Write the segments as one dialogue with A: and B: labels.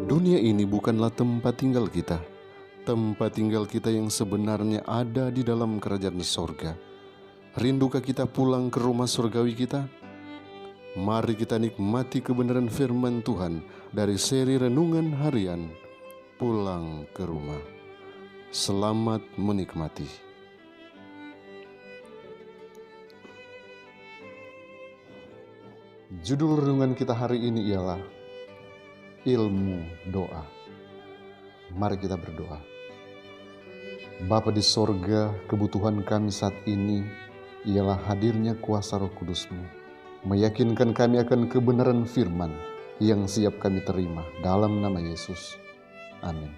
A: Dunia ini bukanlah tempat tinggal kita. Tempat tinggal kita yang sebenarnya ada di dalam kerajaan sorga. Rindukah kita pulang ke rumah surgawi kita? Mari kita nikmati kebenaran firman Tuhan dari seri Renungan Harian Pulang ke Rumah. Selamat menikmati. Judul renungan kita hari ini ialah Ilmu Doa. Mari kita berdoa. Bapa di sorga, kebutuhan kami saat ini ialah hadirnya kuasa Roh Kudus-Mu, meyakinkan kami akan kebenaran firman yang siap kami terima dalam nama Yesus. Amin.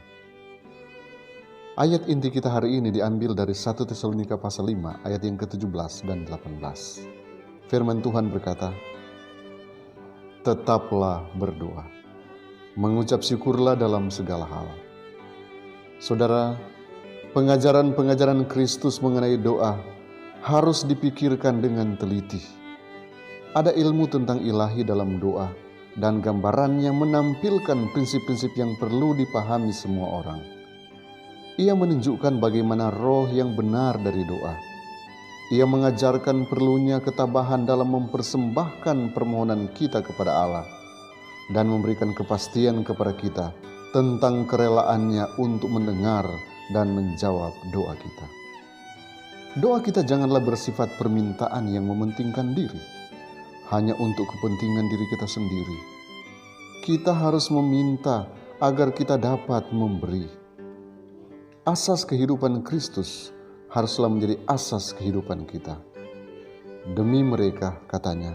A: Ayat inti kita hari ini diambil dari 1 Tesalonika pasal 5 ayat yang ke-17 dan 18. Firman Tuhan berkata, tetaplah berdoa, mengucap syukurlah dalam segala hal. Saudara, pengajaran-pengajaran Kristus mengenai doa harus dipikirkan dengan teliti. Ada ilmu tentang ilahi dalam doa dan gambarannya menampilkan prinsip-prinsip yang perlu dipahami semua orang. Ia menunjukkan bagaimana roh yang benar dari doa. Ia mengajarkan perlunya ketabahan dalam mempersembahkan permohonan kita kepada Allah dan memberikan kepastian kepada kita tentang kerelaannya untuk mendengar dan menjawab doa kita. Doa kita janganlah bersifat permintaan yang mementingkan diri, hanya untuk kepentingan diri kita sendiri. Kita harus meminta agar kita dapat memberi. Asas kehidupan Kristus haruslah menjadi asas kehidupan kita. Demi mereka, katanya,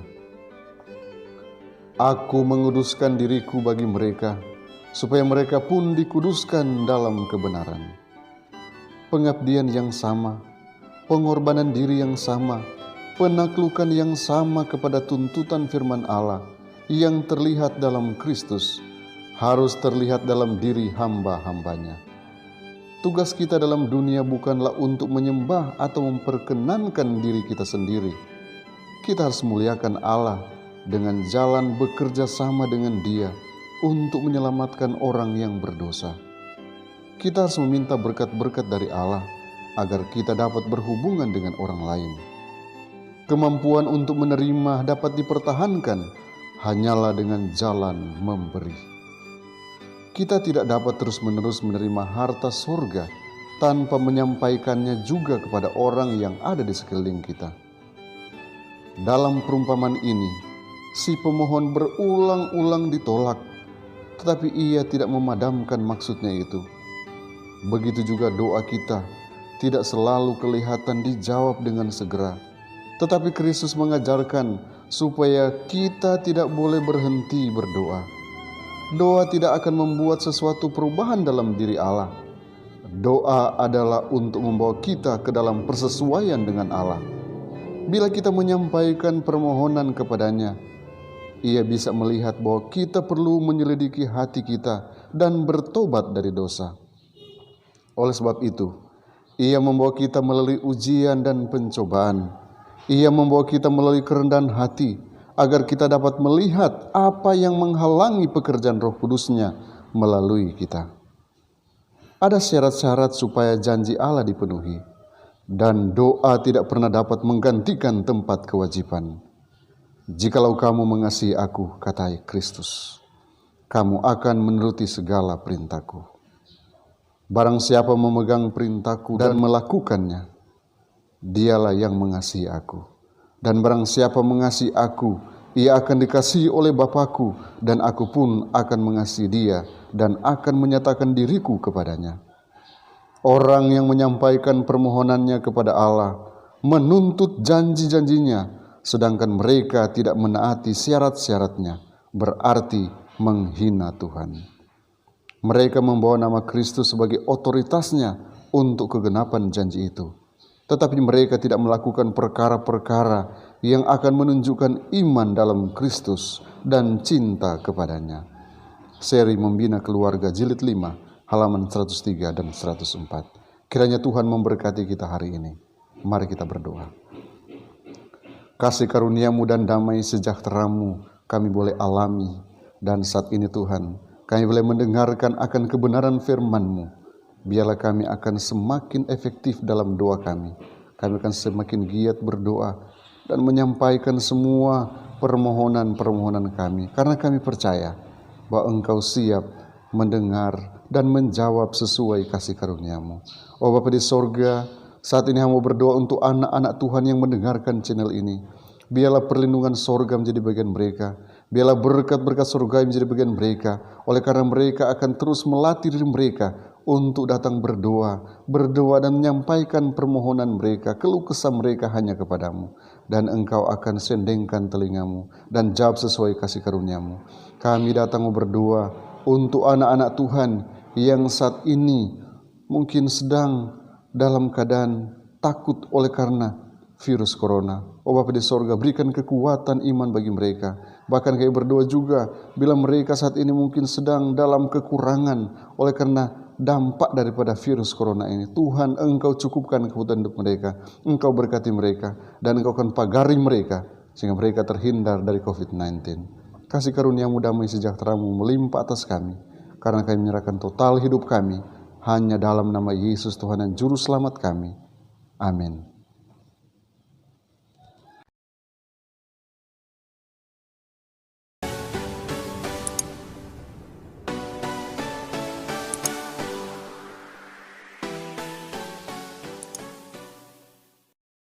A: Aku menguduskan diriku bagi mereka, supaya mereka pun dikuduskan dalam kebenaran. Pengabdian yang sama, pengorbanan diri yang sama, penaklukan yang sama kepada tuntutan firman Allah yang terlihat dalam Kristus harus terlihat dalam diri hamba-hambanya. Tugas kita dalam dunia bukanlah untuk menyembah atau memperkenankan diri kita sendiri. Kita harus muliakan Allah dengan jalan bekerja sama dengan Dia untuk menyelamatkan orang yang berdosa. Kita harus meminta berkat-berkat dari Allah agar kita dapat berhubungan dengan orang lain. Kemampuan untuk menerima dapat dipertahankan hanyalah dengan jalan memberi. Kita tidak dapat terus-menerus menerima harta surga tanpa menyampaikannya juga kepada orang yang ada di sekeliling kita. Dalam perumpamaan ini, si pemohon berulang-ulang ditolak, tetapi ia tidak memadamkan maksudnya itu. Begitu juga doa kita tidak selalu kelihatan dijawab dengan segera, tetapi Kristus mengajarkan supaya kita tidak boleh berhenti berdoa. Doa tidak akan membuat sesuatu perubahan dalam diri Allah. Doa adalah untuk membawa kita ke dalam persesuaian dengan Allah. Bila kita menyampaikan permohonan kepadanya, Ia bisa melihat bahwa kita perlu menyelidiki hati kita dan bertobat dari dosa. Oleh sebab itu, Ia membawa kita melalui ujian dan pencobaan. Ia membawa kita melalui kerendahan hati, agar kita dapat melihat apa yang menghalangi pekerjaan Roh Kudus-Nya melalui kita. Ada syarat-syarat supaya janji Allah dipenuhi, dan doa tidak pernah dapat menggantikan tempat kewajiban. Jikalau kamu mengasihi aku, kata Kristus, kamu akan menuruti segala perintahku. Barang siapa memegang perintahku dan melakukannya, dialah yang mengasihi aku. Dan barang siapa mengasihi aku, ia akan dikasihi oleh Bapa-Ku, dan aku pun akan mengasihi dia dan akan menyatakan diriku kepadanya. Orang yang menyampaikan permohonannya kepada Allah menuntut janji-janjinya, sedangkan mereka tidak menaati syarat-syaratnya, berarti menghina Tuhan. Mereka membawa nama Kristus sebagai otoritasnya untuk kegenapan janji itu. Tetapi mereka tidak melakukan perkara-perkara yang akan menunjukkan iman dalam Kristus dan cinta kepadanya. Seri Membina Keluarga Jilid 5, halaman 103 dan 104. Kiranya Tuhan memberkati kita hari ini. Mari kita berdoa. Kasih karunia-Mu dan damai sejahtera-Mu kami boleh alami, dan saat ini Tuhan, Kami boleh mendengarkan akan kebenaran firman-Mu. Biarlah kami akan semakin efektif dalam doa kami. Kami akan semakin giat berdoa dan menyampaikan semua permohonan-permohonan kami. Karena kami percaya bahwa Engkau siap mendengar dan menjawab sesuai kasih karunia-Mu. Oh Bapa di sorga, saat ini hamba berdoa untuk anak-anak Tuhan yang mendengarkan channel ini. Biarlah perlindungan sorga menjadi bagian mereka. Biarlah berkat-berkat surga menjadi bagian mereka. Oleh karena mereka akan terus melatih diri mereka untuk datang berdoa dan menyampaikan permohonan mereka, keluh kesah mereka hanya kepadamu. Dan Engkau akan sendengkan telingamu dan jawab sesuai kasih karuniamu. Kami datang berdoa untuk anak-anak Tuhan yang saat ini mungkin sedang dalam keadaan takut oleh karena virus corona. Oh Bapa di sorga, berikan kekuatan iman bagi mereka. Bahkan kami berdoa juga bila mereka saat ini mungkin sedang dalam kekurangan oleh karena dampak daripada virus corona ini. Tuhan, Engkau cukupkan kebutuhan hidup mereka. Engkau berkati mereka dan Engkau akan pagari mereka sehingga mereka terhindar dari COVID-19. Kasih karunia-Mu, damai sejahtera-Mu melimpah atas kami. Karena kami menyerahkan total hidup kami hanya dalam nama Yesus Tuhan dan Juru Selamat kami. Amin.